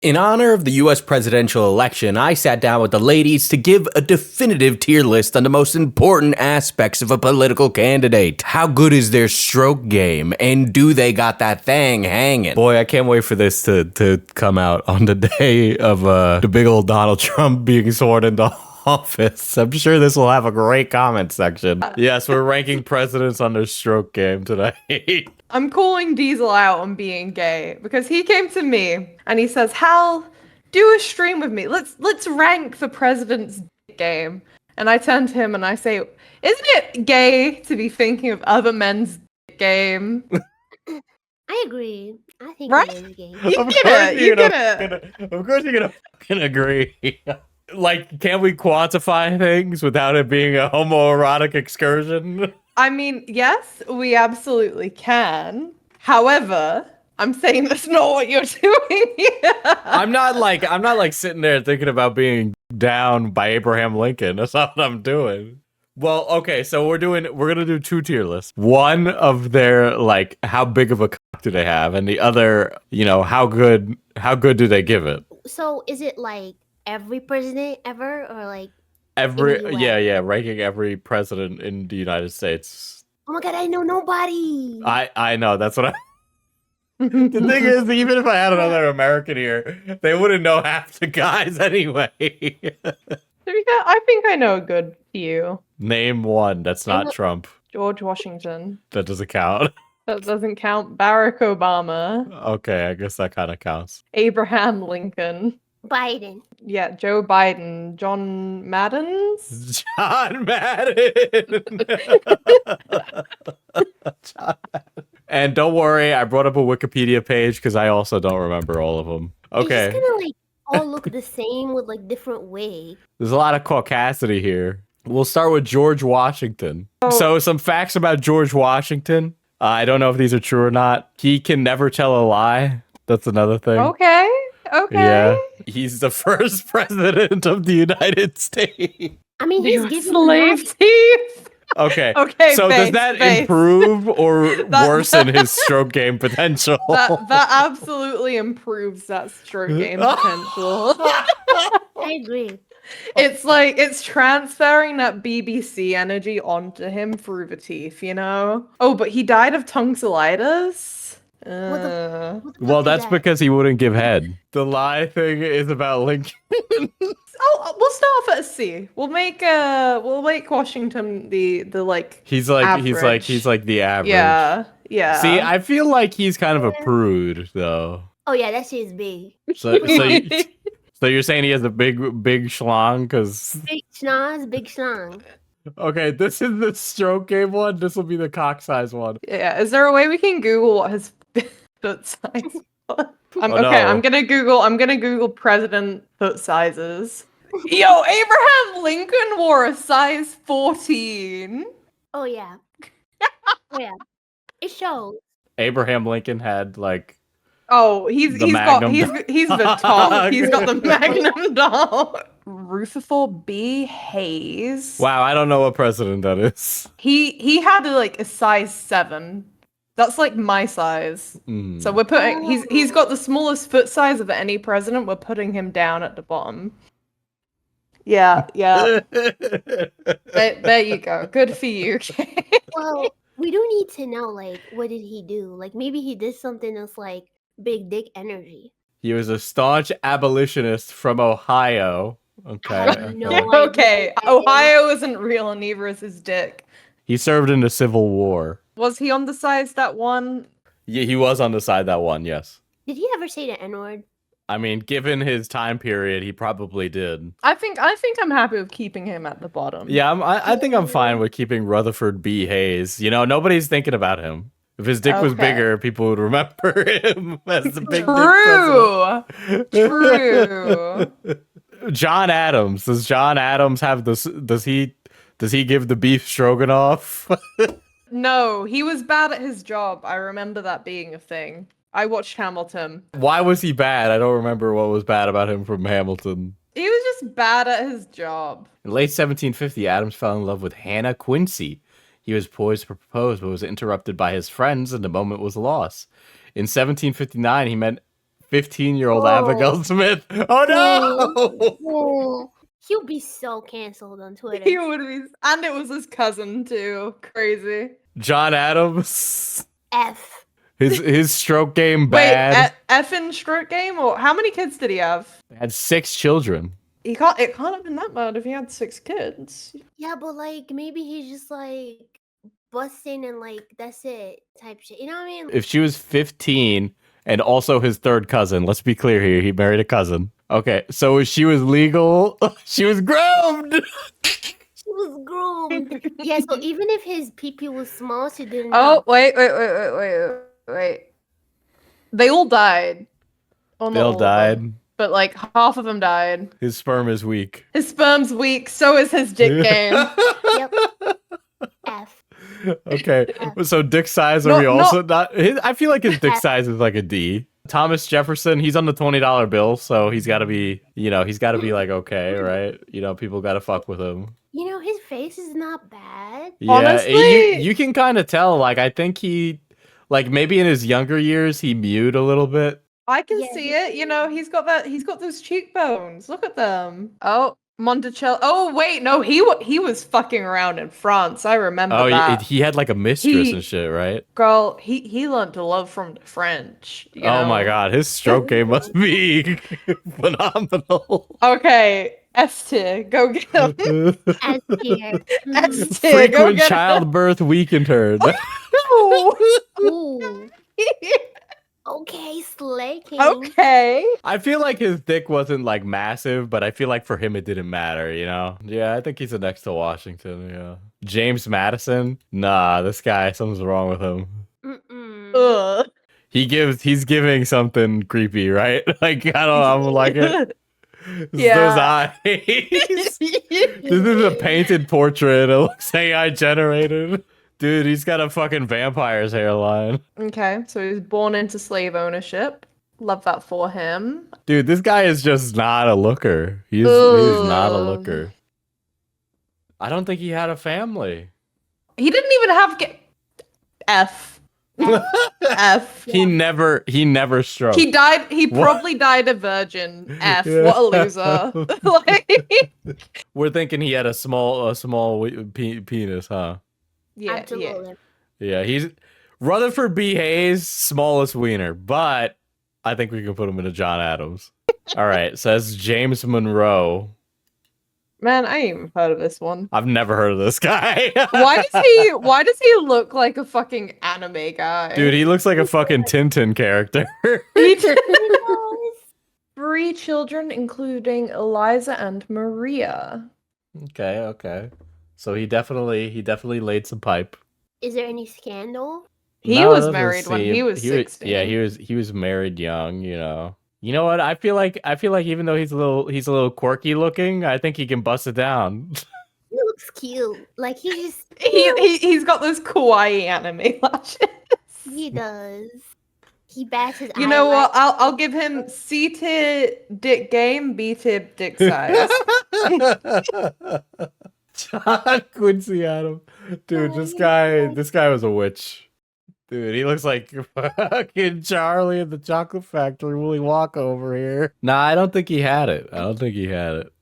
In honor of the US presidential election, I sat down with the ladies to give a definitive tier list on the most important aspects of a political candidate. How good is their stroke game, and do they got that thing hanging? Boy, I can't wait for this to come out on the day of the big old Donald Trump being sworn into office. I'm sure this will have a great comment section. Yes, we're ranking presidents on their stroke game today. I'm calling Diesel out on being gay because he came to me and he says, "Hal, do a stream with me. Let's rank the president's game." And I turn to him and I say, "Isn't it gay to be thinking of other men's game?" I agree. I think Right? it is gay. You get it. You get it. Of course you're gonna fucking agree. Like, can we quantify things without it being a homoerotic excursion? I mean, yes, we absolutely can. However, I'm saying that's not what you're doing here. I'm not like sitting there thinking about being down by Abraham Lincoln. That's not what I'm doing. Well, okay, so we're gonna do two tier lists. One of their, like, how big of a cock do they have, and the other, how good do they give it? So is it like every president ever, or like Ranking every president in the United States. Oh my god, I know nobody. I know, that's what I The thing is, even if I had another American here, they wouldn't know half the guys anyway. I think I know a good few. Name one that's not Trump. George Washington. That doesn't count. That doesn't count. Barack Obama. Okay, I guess that kind of counts. Abraham Lincoln. Biden. Yeah, Joe Biden. John Madden's? John Madden! John Madden. And don't worry, I brought up a Wikipedia page because I also don't remember all of them. Okay. It's gonna like all look the same with like different ways. There's a lot of caucasity here. We'll start with George Washington. So some facts about George Washington. I don't know if these are true or not. He can never tell a lie. That's another thing. Okay. Yeah. He's the first president of the United States. I mean, he's giving slave teeth. Okay. Okay. So does that improve or worsen his stroke game potential? That absolutely improves that stroke game potential. I agree. It's like it's transferring that BBC energy onto him through the teeth, you know? Oh, but he died of tonsillitis. Well, that's because he wouldn't give head. The lie thing is about Lincoln. Oh, we'll start off at a C. We'll make Washington the like. He's like average. he's like the average. Yeah. See, I feel like he's kind of a prude though. Oh yeah, that shit is big. So you're saying he has a big schlong because big schlong. Okay, this is the stroke game one. This will be the cock size one. Yeah. Is there a way we can Google what his foot size was? I'm gonna Google president foot sizes. Yo, Abraham Lincoln wore a size 14. Oh yeah. Yeah. It shows. Abraham Lincoln had like. Oh, he's the top. He's got the Magnum doll. Rutherford B. Hayes. Wow, I don't know what president that is. He had like a size 7. That's like my size. So we're putting he's got the smallest foot size of any president. We're putting him down at the bottom. Yeah. There you go. Good for you. Well, we do need to know, like, what did he do? Like, maybe he did something that's like big dick energy. He was a staunch abolitionist from Ohio. Okay. Okay. Ohio isn't real, and neither is his dick. He served in the Civil War. Was he on the size that one? Yeah, he was on the side that one, yes. Did he ever say the N-word? I mean, given his time period, he probably did. I think I'm happy with keeping him at the bottom. Yeah, I think I'm fine with keeping Rutherford B. Hayes. Nobody's thinking about him. If his dick was bigger, people would remember him as the big dick president. True. John Adams. Does John Adams have this? Does he give the beef stroganoff? No, he was bad at his job. I remember that being a thing. I watched Hamilton. Why was he bad? I don't remember what was bad about him from Hamilton. He was just bad at his job. In late 1750, Adams fell in love with Hannah Quincy. He was poised to propose, but was interrupted by his friends, and the moment was lost. In 1759, he met 15-year-old Oh. Abigail Smith. Oh no! Oh, he'll be so canceled on Twitter. He would be, and it was his cousin too. Crazy. John Adams. F. His stroke game Wait, bad. effing stroke game, or how many kids did he have? Had 6 children. He can't. It can't have been that bad if he had 6 kids. Yeah, but like maybe he's just like busting and like that's it type shit. You know what I mean? If she was 15 and also his third cousin, let's be clear here, he married a cousin. Okay, so if she was legal, she was groomed. She was groomed. Yeah, so even if his pee-pee was small, she didn't Oh know. wait. They all died. Oh, not Bill all of died. them, but like half of them died. His sperm is weak. His sperm's weak. So is his dick game. Yep. F. Okay, so dick size, are No, we no. also not? I feel like his dick size is like a D. Thomas Jefferson, he's on the $20 bill, so he's got to be, he's got to be like okay, right? People got to fuck with him. You know, his face is not bad. Yeah, Honestly- you can kind of tell. Like, I think he, like maybe in his younger years, he mewed a little bit. I can Yeah, see he- it. He's got that. He's got those cheekbones. Look at them. Oh, Monticello. Oh wait, no, he was fucking around in France. I remember Oh, that. he had like a mistress He- and shit, right? Girl, he learned to love from the French. You Oh know? my god, his stroke game must be phenomenal. Okay, S tier, go get him. S tier. S tier, go Frequent get childbirth weakened. him. Ooh. Okay, Slay King. Okay. I feel like his dick wasn't like massive, but I feel like for him it didn't matter, Yeah, I think he's the next to Washington, yeah. James Madison? Nah, this guy, something's wrong with him. Mm-mm. Ugh. He's giving something creepy, right? Like, I don't like it. It's Yeah. those eyes. This is a painted portrait. It looks AI generated. Dude, he's got a fucking vampire's hairline. Okay, so he was born into slave ownership. Love that for him. Dude, this guy is just not a looker. He's not a Ugh. looker. I don't think he had a family. He didn't even have F. F. He never stroked. He died. He What? probably died a virgin. F. Yeah. What a loser. Like, We're thinking he had a small penis, huh? yeah. Absolutely. Yeah, he's Rutherford B. Hayes, smallest wiener, but I think we can put him into John Adams. All right, says James Monroe. Man, I ain't even heard of this one. I've never heard of this guy. Why does he look like a fucking anime guy? Dude, he looks like a fucking Tintin character. He did Yes. 3 children, including Eliza and Maria. Okay. So he definitely laid some pipe. Is there any scandal? He No, it was doesn't married when he seem- was 16. Yeah, he was married young, You know what? I feel like even though he's a little quirky looking, I think he can bust it down. He looks cute. Like he's He's got those kawaii anime lashes. he does. He bats his You know what? eyelash. I'll give him C tier dick game, B tier dick size. John Quincy Adams. Dude, this guy was a witch. Dude, he looks like fucking Charlie in the Chocolate Factory, Willy Wonka over here. Nah, I don't think he had it. I don't think he had it.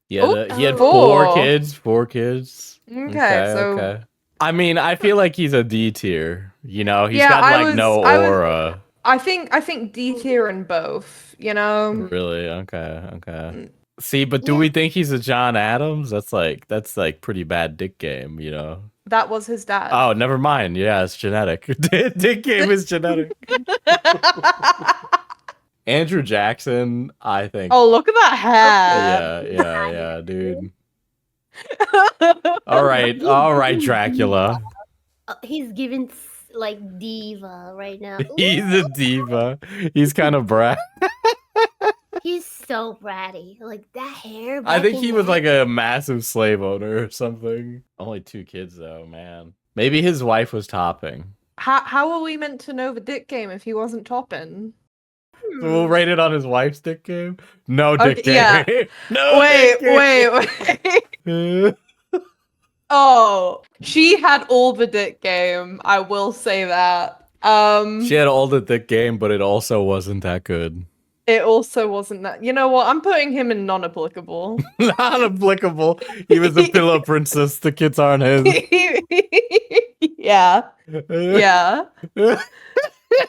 Yeah, he had Four. 4 kids. 4 kids. Okay, so okay. I mean, I feel like he's a D tier. He's Yeah, got I like no was- aura. I think D tier in both, Really? Okay. See, but do we think he's a John Adams? That's like pretty bad dick game, That was his dad. Oh, never mind. Yeah, it's genetic. Dick game is genetic. Andrew Jackson, I think. Oh, look at that hair. Yeah, dude. All right, Dracula. He's giving like diva right now. He's a diva. He's kind of brat. He's so bratty. Like that hair. I back think in he was the- like a massive slave owner or something. Only 2 kids though, man. Maybe his wife was topping. How are we meant to know the dick game if he wasn't topping? So we'll rate it on his wife's dick game? No dick game. yeah. No Wait, dick game. wait. Oh, she had all the dick game. I will say that. She had all the thick game, but it also wasn't that good. It also wasn't that. You know what? I'm putting him in non-applicable. Not applicable. He was a pillow princess. The kids aren't his. Yeah. Yeah.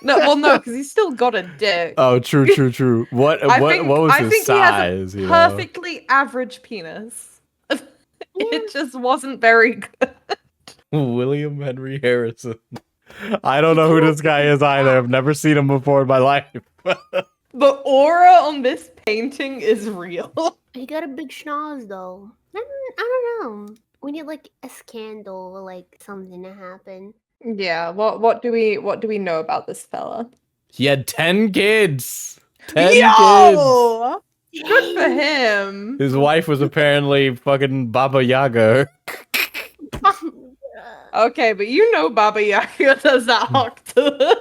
No, because he's still got a dick. Oh, true. What was his size? He has a perfectly average penis. It just wasn't very good. William Henry Harrison. I don't know who this guy is either. I've never seen him before in my life. The aura on this painting is real. He got a big schnoz though. I don't know. We need like a scandal or like something to happen. Yeah. What do we know about this fella? He had 10 kids. 10 Yo! Good for him. kids. His wife was apparently fucking Baba Yaga. Okay, but you know Baba Yaga does that octave.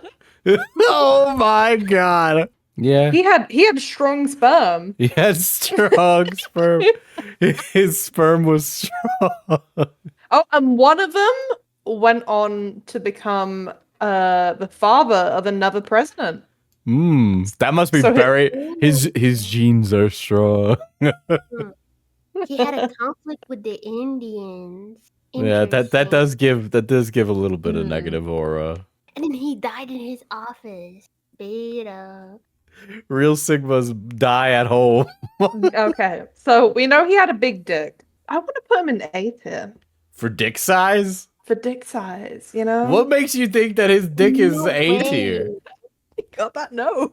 Oh my god. Yeah. He had strong sperm. He had strong sperm. His sperm was strong. Oh, and one of them went on to become the father of another president. That must be So his genes are strong. He had a conflict with the Indians. Yeah, that does give a little bit of negative aura. And then he died in his office. Beta. Real Sigmas die at home. Okay, so we know he had a big dick. I want to put him in A tier For dick size? for dick size. You know What makes you think that his dick is No A way. tier? got that? No,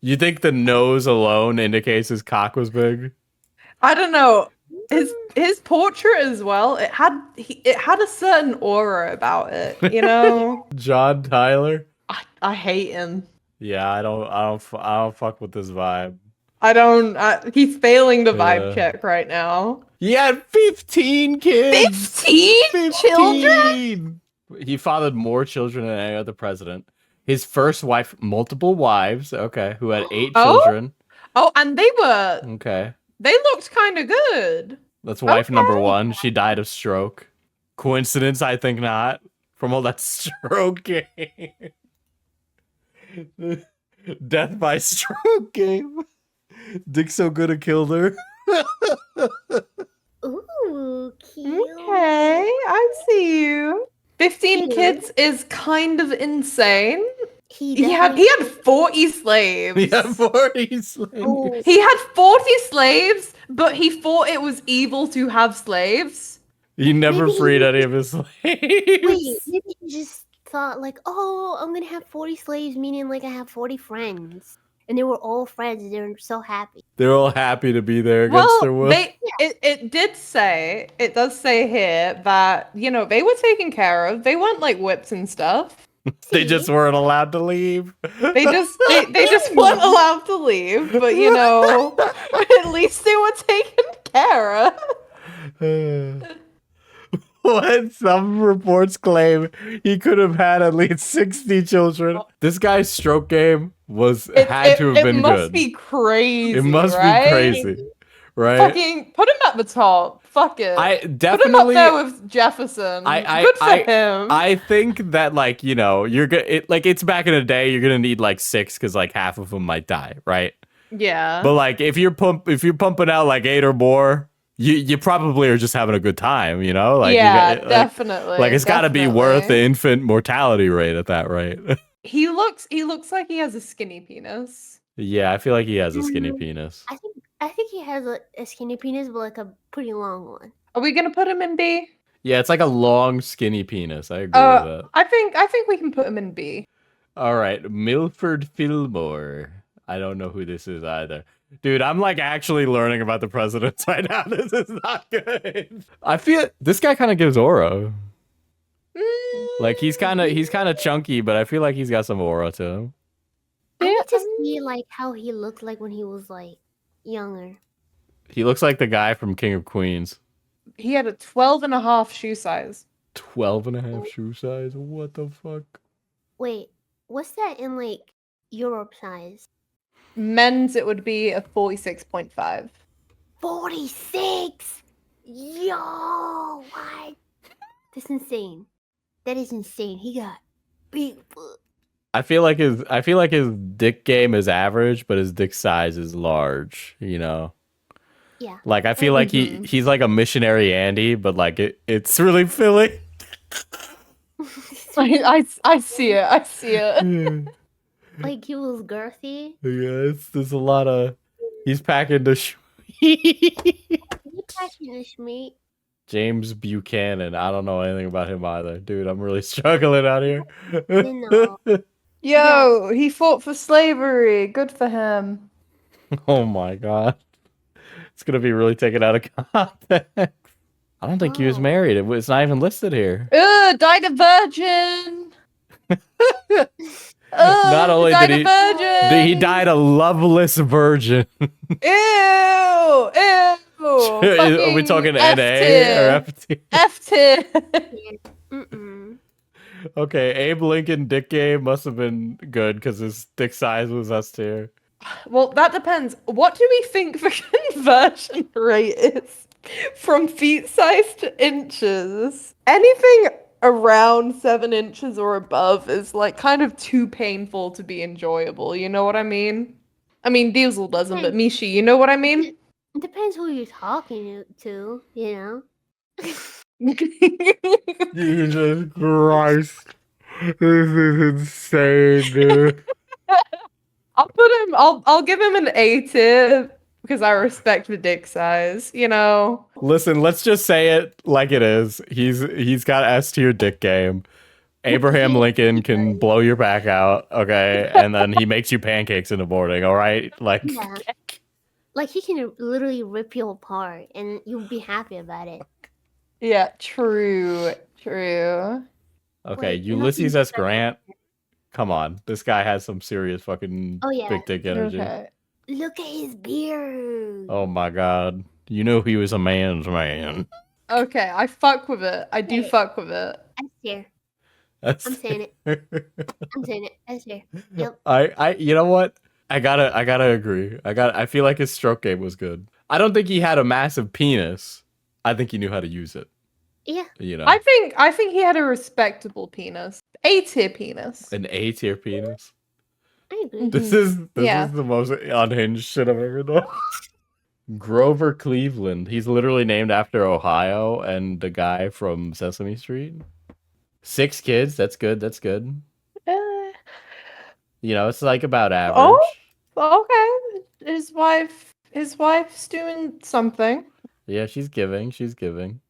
You think the nose alone indicates his cock was big? I don't know. His portrait as well. It had a certain aura about it. You know. John Tyler? I hate him. Yeah, I don't fuck with this vibe. I don't. He's failing the vibe Yeah. check right now. He had 15 kids. 15 children. He fathered more children than any other president. His first wife, multiple wives, okay, who had 8 Oh? children. Oh, and they Okay. looked kind of good. That's wife number Okay. 1. She died of stroke. Coincidence? I think not. From all that stroke game. Death by stroke game. Dick so good it killed her. Ooh, cute. Okay, I see you. 15 Cute. kids is kind of insane. He He had 40 slaves. He had 40 slaves. Oh, He had 40 slaves, but he thought it was evil to have slaves. He never Maybe he freed was any of his slaves. wait, maybe he just thought like, oh, I'm gonna have 40 slaves, meaning like I have 40 friends. And they were all friends and they were so happy. They're all happy to be there against their will. It does say here that, they were taken care of. They weren't like whipped and stuff. They just weren't allowed to leave. They just weren't allowed to leave, but at least they were taken care of. What some reports claim he could have had at least 60 children. This guy's stroke game had to have been It must good. be crazy. It must right? be crazy, right? Fucking put him at the top. Fuck it. I Put him up definitely. there with Jefferson. Good for him. I think that you're it's back in the day. You're gonna need 6 because half of them might die, right? Yeah. But if you're pumping out 8 or more, you probably are just having a good time, definitely. It's got to be worth the infant mortality rate at that rate. He looks like he has a skinny penis. Yeah, I feel like he has a skinny penis. I think he has a skinny penis, but a pretty long one. Are we gonna put him in B? Yeah, it's like a long, skinny penis. I agree with that. I think we can put him in B. All right, Milford Fillmore. I don't know who this is either. Dude, I'm actually learning about the presidents right now. This is not good. I feel this guy kind of gives aura. He's kind of chunky, but I feel like he's got some aura to him. I need to see how he looked like when he was younger. He looks like the guy from King of Queens. He had a 12.5 shoe size. 12.5 shoe size? What the fuck? Wait, what's that in Europe size? Men's, it would be a 46.5. 46! Yo, what? That's insane. That is insane. He got big foot. I feel like his dick game is average, but his dick size is large. You know, Yeah. like I feel like he's like a missionary Andy, but like it's really filling. I see it. I see it. Yeah, Like he was girthy. there's a lot of he's packing the. He packing this meat. James Buchanan. I don't know anything about him either, dude. I'm really struggling out here. know. Yo, he fought for slavery. Good for him. Oh my god. It's gonna be really taken out of context. I don't think he was Oh. married. It's not even listed here. Died a virgin. Not only died did a virgin. he died a loveless virgin. Ew. Ew. Are we talking NA or FT? F tier. Mm-mm. Okay, Abe Lincoln dick game must have been good because his dick size was S tier. Well, that depends. What do we think the conversion rate is from feet size to inches? Anything around 7 inches or above is like kind of too painful to be enjoyable. You know what I mean? I mean, Diesel doesn't, but Mishi, you know what I mean? It depends who you're talking to, you know? Jesus Christ. This is insane, dude. I'll give him an A tier because I respect the dick size, you know. Listen, let's just say it like it is. He's got S tier dick game. Abraham Lincoln can blow your back out, okay? And then he makes you pancakes in the morning, all right? Like Yeah. Like he can literally rip you apart and you'll be happy about it. Yeah, true. Okay, Wait, Ulysses nothing S. Grant. Come on. This guy has some serious fucking Oh, yeah. big dick energy. Okay. Look at his beard. Oh my god. You know he was a man's man. Okay, I fuck with it. I do Hey. fuck with it. I'm here. That's I'm saying it. I'm saying it. I'm here. Yep. I you know what? I gotta agree. I feel like his stroke game was good. I don't think he had a massive penis. I think he knew how to use it. Yeah. You know, I think he had a respectable penis. A tier penis. an A tier penis. I agree. This is Yeah. the most unhinged shit I've ever done. Grover Cleveland. He's literally named after Ohio and the guy from Sesame Street. 6 kids. That's good. That's good. Uh, You know, it's like about average. okay. His wife's doing something. Yeah, she's giving. She's giving.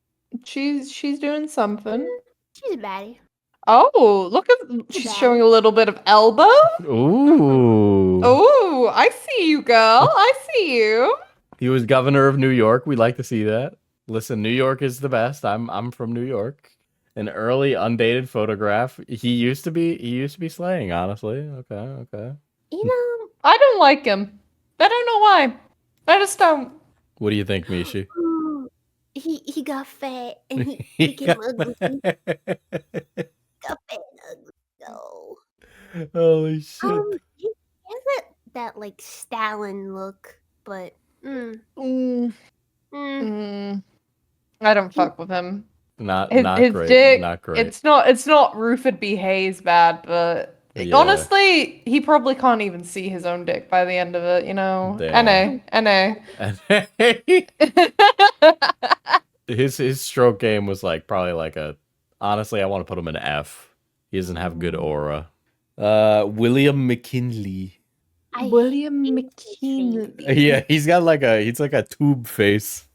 She's doing something. She's a baddie. Oh, look at she's bad. showing a little bit of elbow. Ooh. Oh, I see you, girl. I see you. He was governor of New York. We like to see that. Listen, New York is the best. I'm from New York. An early undated photograph. He used to be slaying, honestly. Okay. You know, I don't like him. I don't know why. I just don't. What do you think, Mishi? he got fat and he became ugly. Got fat and ugly. No. Holy shit. He has that like Stalin look, but Mm, I don't fuck with him. Not His great. dick. Not great. It's not Rufus B. Hayes bad, but Yeah. honestly, he probably can't even see his own dick by the end of it. You know. Damn. NA. his stroke game was like probably like a honestly, I want to put him in F. He doesn't have good aura. William McKinley. William hate McKinley. Yeah, he's like a tube face.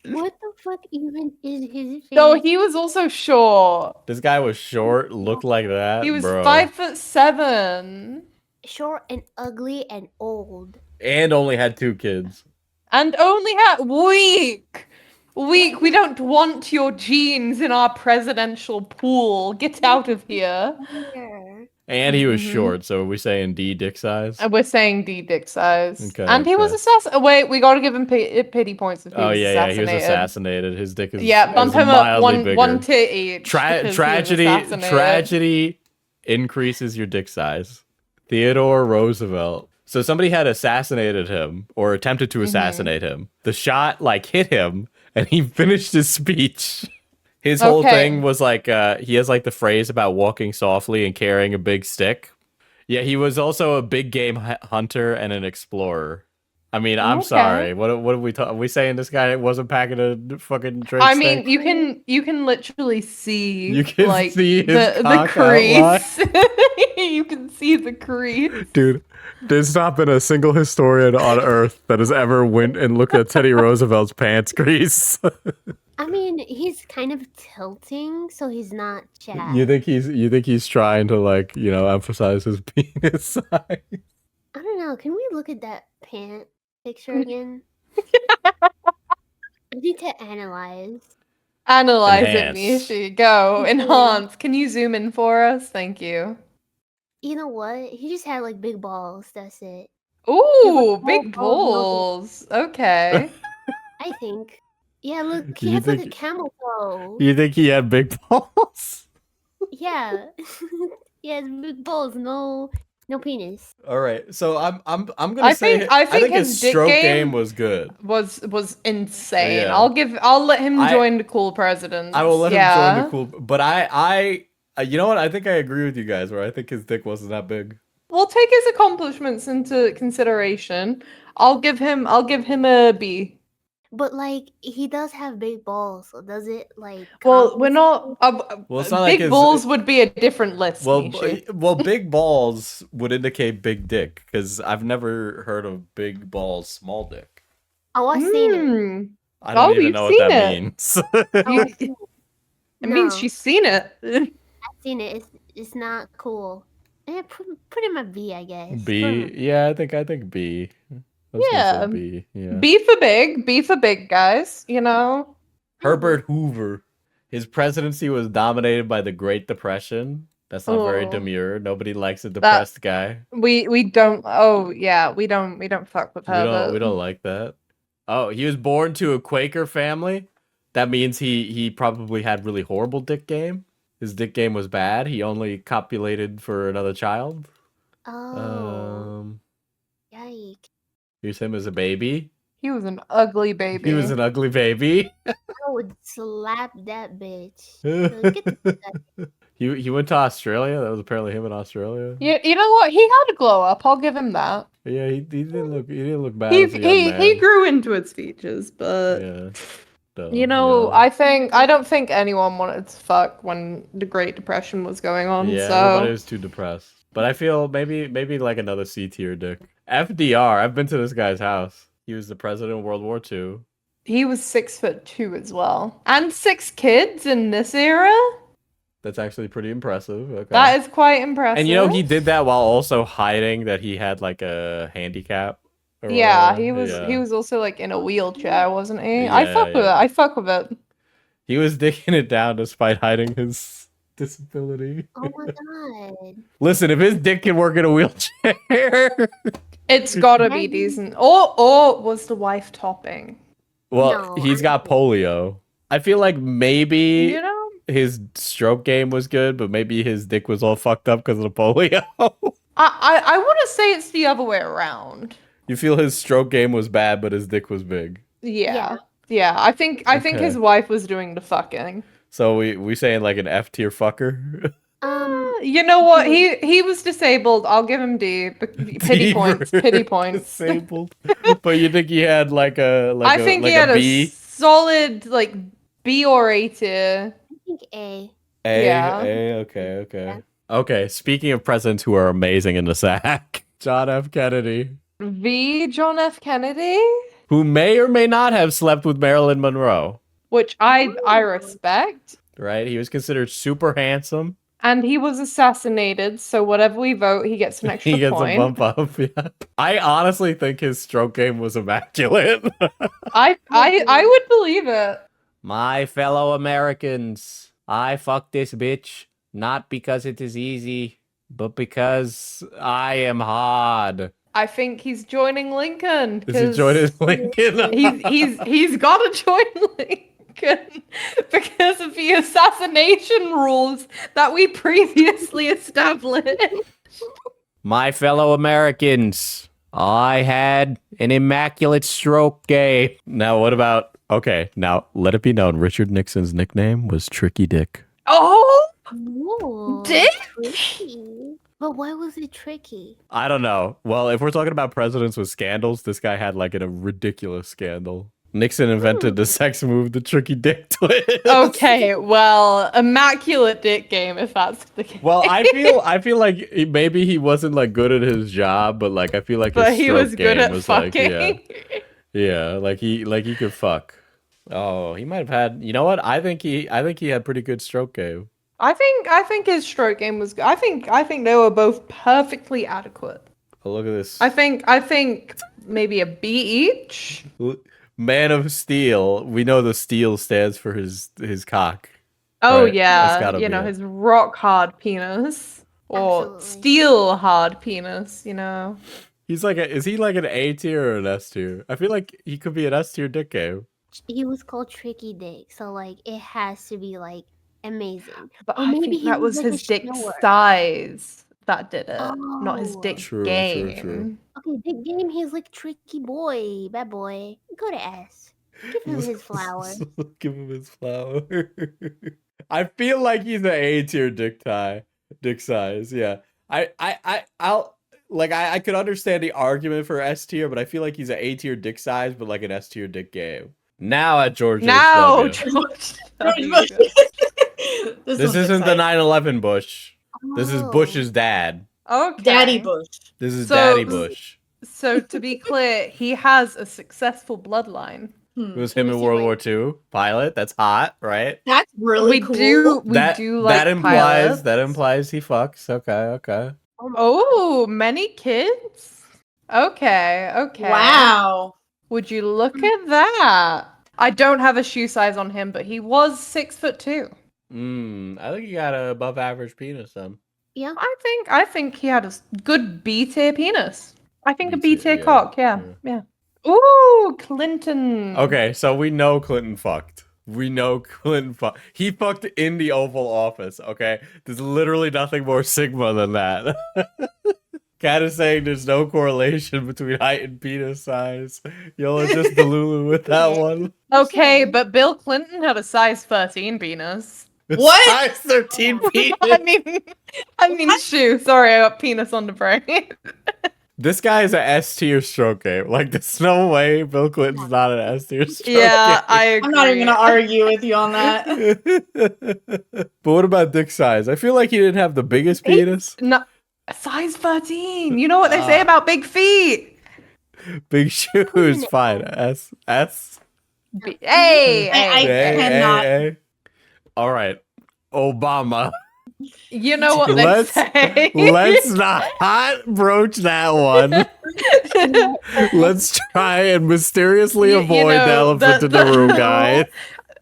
What the fuck even is his face? No, he was also short. This guy was short, looked like that. He was bro. 5'7", Short and ugly and old. And only had 2 kids. and only had weak. We don't want your genes in our presidential pool. Get out of here. Here. And he was Mhm. short, so are we saying D dick size? And we're saying D dick size. Okay, And he was okay. assassinated. Wait, we gotta give him pity points if he Oh was yeah, he was assassinated. assassinated. His dick is Yeah, bump him up mildly one bigger. tit each. because he was assassinated. Tragedy increases your dick size. Theodore Roosevelt. So somebody had assassinated him or attempted to assassinate him. The shot like hit him and he finished his speech. His whole Okay. thing was like he has like the phrase about walking softly and carrying a big stick. Yeah, he was also a big game hunter and an explorer. I mean, I'm Okay. sorry. What are we talking? Are we saying this guy wasn't packing a fucking drink I stick? mean, you can literally see You can like see his the cock outline. crease. You can see the crease. Dude, there's not been a single historian on Earth that has ever went and looked at Teddy Roosevelt's pants crease. I mean, he's kind of tilting, so he's not Chad. You think he's trying to like, emphasize his penis size? I don't know. Can we look at that pant picture again? I need to analyze. Analyze it, Enhance. Mishi. Go. Enhance. Can you zoom in for us? Thank you. You know what? He just had like big balls. That's it. Ooh, like, big balls, balls. Okay. I think. Yeah, look. He You has like a think- camel toe. You think he had big balls? Yeah. He has big balls. No penis. All right, so I'm gonna I say think- I think his his dick stroke game game was good. Was insane. Yeah. I'll let him I- join the cool presidents. I will let yeah. him join the cool, but I you know what? I think I agree with you guys. Where I think his dick wasn't that big. We'll take his accomplishments into consideration. I'll give him a B. But like, he does have big balls. So does it like? Well, we're not. Well, it's not like big his- balls would be a different list. Mishi. Well, big balls would indicate big dick because I've never heard of big balls, small dick. Oh, I've seen it. Hmm. I don't Oh, even you've know what that seen it. means. Oh, I've seen it. It means No. she's seen it. I've seen it. It's not cool. Put him a B, I guess. B, yeah, I think B. I was gonna say Yeah. B, yeah. B for big, guys. You know. Herbert Hoover. His presidency was dominated by the Great Depression. That's not very Oh. demure. Nobody likes a depressed guy. We don't. Oh yeah, we don't fuck with her. We don't like that. Oh, he was born to a Quaker family. That means he probably had really horrible dick game. His dick game was bad. He only copulated for another child. Oh, yikes! Here's him as a baby. He was an ugly baby. He was an ugly baby. I would slap that bitch. Get He went to Australia. That was apparently him in Australia. You know what? He had a glow up. I'll give him that. Yeah, he didn't look bad. He as a young man. he grew into its features, but Yeah. Duh, you know, yeah. I don't think anyone wanted to fuck when the Great Depression was going on. Yeah, so everybody was too depressed. But I feel maybe like another C tier dick. FDR. I've been to this guy's house. He was the president of World War II. he was 6'2" as well, and 6 kids in this era. That's actually pretty impressive. Okay. That is quite impressive. And you know he did that while also hiding that he had like a handicap. or Yeah, whatever. he was also like in a wheelchair, wasn't he? Yeah, I fuck with it. yeah. I fuck with it. He was dicking it down despite hiding his disability. Oh my god! Listen, if his dick can work in a wheelchair. It's gotta be Maybe. decent. Or was the wife topping? Well, No, he's got polio. I feel like maybe You know? his stroke game was good, but maybe his dick was all fucked up because of the polio. I want to say it's the other way around. You feel his stroke game was bad, but his dick was big. Yeah. Yeah, I think Okay. his wife was doing the fucking. So we saying like an F tier fucker. You know what? He was disabled. I'll give him D. Pity points. Pity points. Disabled. But you think he had like a I think like he had a B? solid like B or A tier. I think A. A, Yeah. okay. Okay, speaking of presidents who are amazing in the sack, John F. Kennedy, V. John F. Kennedy, who may or may not have slept with Marilyn Monroe, which I respect. right? He was considered super handsome. And he was assassinated, so whatever we vote, he gets an extra He gets point. a bump up. Yeah. I honestly think his stroke game was immaculate. I would believe it. My fellow Americans, I fuck this bitch not because it is easy, but because I am hard. I think he's joining Lincoln. Is he joining Lincoln? He's got to join Lincoln because of the assassination rules that we previously established. My fellow Americans, I had an immaculate stroke game. Now, what about Okay, now let it be known, Richard Nixon's nickname was Tricky Dick. Oh, Ooh, Dick? tricky. But why was it tricky? I don't know. Well, if we're talking about presidents with scandals, this guy had like a ridiculous scandal. Nixon invented the sex move, the Tricky Dick twist. okay. Well, immaculate dick game if that's the case. Well, I feel like maybe he wasn't like good at his job, but like I feel like but his he stroke was good game at was fucking. like yeah, like he could fuck. Oh, he might have had. You know what? I think he had pretty good stroke game. I think his stroke game was good. I think they were both perfectly adequate. Oh, look at this. I think maybe a B each. Man of Steel. We know the steel stands for his cock. Oh Right, that's yeah, gotta you be know, it. his rock hard penis or Absolutely. steel hard penis, you know. He's like is he like an A tier or an S tier? I feel like he could be an S tier dick game. He was called Tricky Dick, so like it has to be like amazing. But Or I maybe think he that was was like a his dick shower. size that did it, not his Oh. dick True, game. true. Okay, big game. He's like tricky boy, bad boy. Go to S. Give him his flowers. Give him his flower. I feel like he's an A tier dick size. Yeah. I could understand the argument for S tier, but I feel like he's an A tier dick size, but like an S tier dick game. Now at George Now, H.W. George. This isn't the 9/11 Bush. This is Oh. Bush's dad. Okay. Daddy Bush. This is So- Daddy Bush. So to be clear, he has a successful bloodline. It was him in Let me see World what- War II. Pilot. That's hot, right? That's really we cool. do like that implies pilots. he fucks. Okay. Oh, my Oh, many kids? Okay. Wow. Would you look at that? I don't have a shoe size on him, but he was 6'2". I think he got a above average penis then. Yeah. I think he had a good B tier penis. I think a B B tier, tier yeah, cock, yeah. Ooh, Clinton. Okay, so we know Clinton fucked. He fucked in the Oval Office, okay? There's literally nothing more Sigma than that. Kat is saying there's no correlation between height and penis size. Y'all are just delulu with that one. Okay, but Bill Clinton had a size 13 penis. What? Size 13 penis. I mean, shoe. Sorry, I got penis on the brain. This guy is an S tier stroke game. Like, there's no way Bill Clinton's not an S tier stroke Yeah, I game. agree. I'm not even gonna argue with you on that. But what about dick size? I feel like he didn't have the biggest penis. No, size 13. You know what they say about big feet. Big shoes, fine. S. Hey, I cannot. Hey. All right, Obama. you know what they Let's say. let's not broach that one. Let's try and mysteriously You avoid know, the elephant in the room, guys.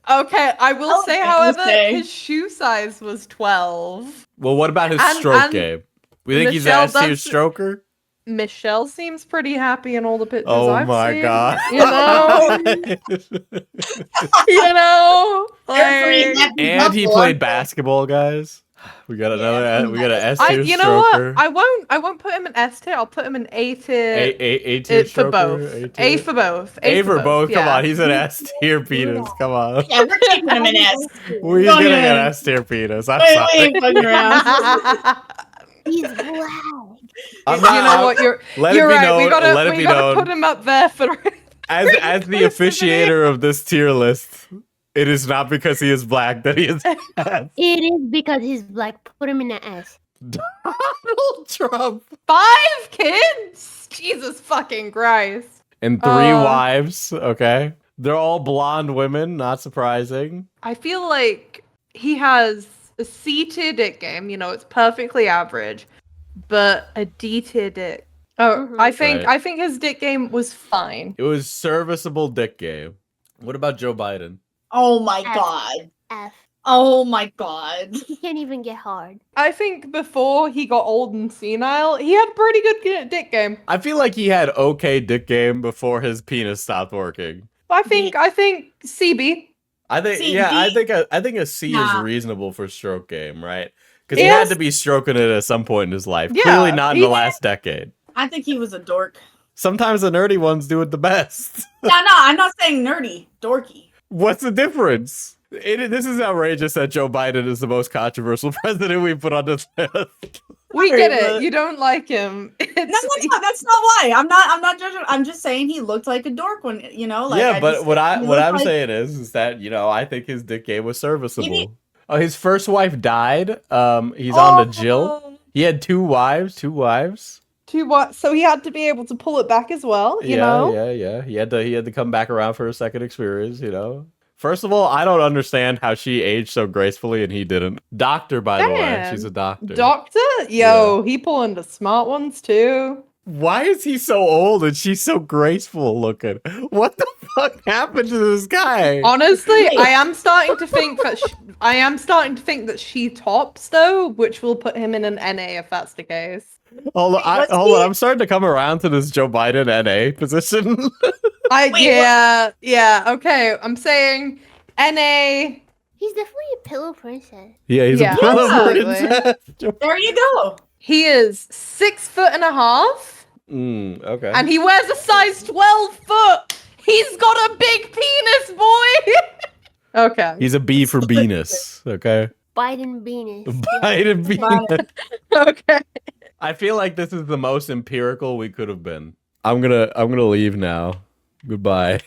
Okay, I will say, Okay, however, say. his shoe size was 12. Well, what about his And- stroke and game? We think he's Michelle an S tier does- stroker. Michelle seems pretty happy in all the pictures Oh I've my seen. god! You know, you know, Every like, happy And he couple, played aren't they? basketball, guys. We got another. We got an S tier you know what? stroker. I won't put him in S tier. I'll put him in A tier. A tier For stroker. both. A for both. A for both. Come yeah. on, he's an S tier penis. Come on. Yeah, we're keeping him in S. We're Go getting an ahead. S tier penis. I'm We sorry. ain't fucking around. He's black. I'm You not- know what? You're Let you're it be right. known. We gotta Let it be gotta known. put him up there for. As the officiator of this tier list, it is not because he is black that he is S. It is because he's black. Put him in the S. Donald Trump. 5 kids. Jesus fucking Christ. And 3 wives. Okay, they're all blonde women. Not surprising. I feel like he has a C tier dick game. You know, it's perfectly average, but a D tier dick. Oh, Mhm. Right. I think his dick game was fine. It was serviceable dick game. What about Joe Biden? Oh my F. god. F. Oh my god. He can't even get hard. I think before he got old and senile, he had pretty good dick game. I feel like he had okay dick game before his penis stopped working. I think CB. I think See, yeah, D- I think a C Nah. is reasonable for stroke game, right? Because he Yes. had to be stroking it at some point in his life. Yeah, Clearly not in he the did. last decade. I think he was a dork. Sometimes the nerdy ones do it the best. No, I'm not saying nerdy, dorky. What's the difference? This is outrageous that Joe Biden is the most controversial president we put on this list. We Sorry, get it. but- You don't like him. No, that's not why. I'm not judging. I'm just saying he looked like a dork when like. Yeah, but what he looked I'm like- saying is that I think his dick game was serviceable. Maybe- Oh, his first wife died. He's on to Jill. He had two wives. To what? So he had to be able to pull it back as well. You Yeah, know. yeah. He had to come back around for a second experience. First of all, I don't understand how she aged so gracefully and he didn't. Doctor, by the way, Damn. she's a doctor. Doctor? Yo, he pulling the smart ones too. Why is he so old and she's so graceful looking? What the fuck happened to this guy? Honestly, I am starting to think that she tops though, which will put him in an NA if that's the case. Hold on, Wait, hold on. I'm starting to come around to this Joe Biden NA position. Wait, Yeah, okay. I'm saying NA. He's definitely a pillow princess. Yeah, he's Yeah, a pillow absolutely. princess. There you go. He is 6'1.5", Okay. and he wears a size 12 foot. He's got a big penis, boy. Okay. He's a B for Venus. Okay. Biden Venus. Biden Venus. Okay. I feel like this is the most empirical we could have been. I'm gonna leave now. Goodbye.